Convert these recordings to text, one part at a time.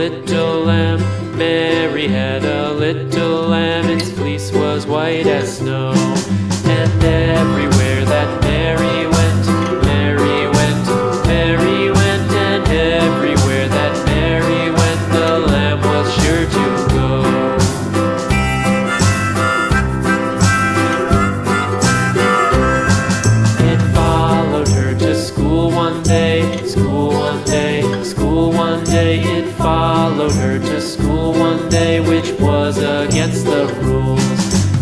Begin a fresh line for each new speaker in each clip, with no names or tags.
little lamb. Mary had a little lamb, its fleece was white as snow. And everywhere that Mary went, Mary went, Mary went, and everywhere that Mary went, the lamb was sure to go. It followed her to school one day, school one day, school one day. It followed her to school one day, which was against the rules.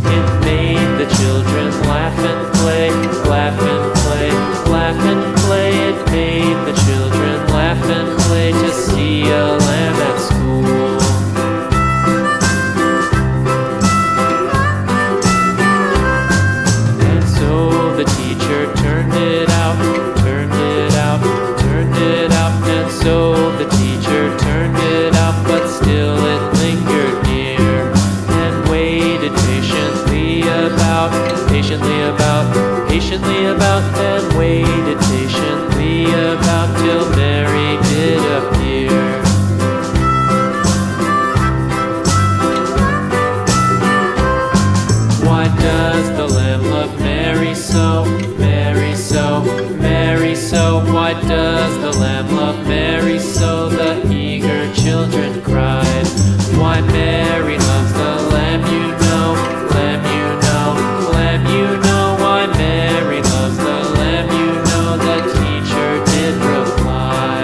It made the children laugh and play, laugh and play, laugh and play. It made the children laugh and play to see a lamb at school. And so the teacher turned it out, turned it out, turned it out. And so the teacher turned it out, but still it lingered near and waited patiently about, patiently about, patiently about, and waited patiently about till Mary did appear. Why does the lamb love Mary so, Mary so, Mary so? Why does the lamb love Mary so? The eager children cried. Why Mary loves the lamb, you know, lamb, you know, lamb, you know. Why Mary loves the lamb, you know, the teacher did reply.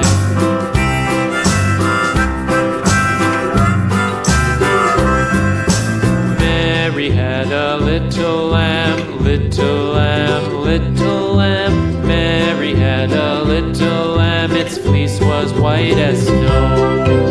Mary had a little lamb, little lamb, little lamb. Mary had a little lamb, its fleece was white as snow.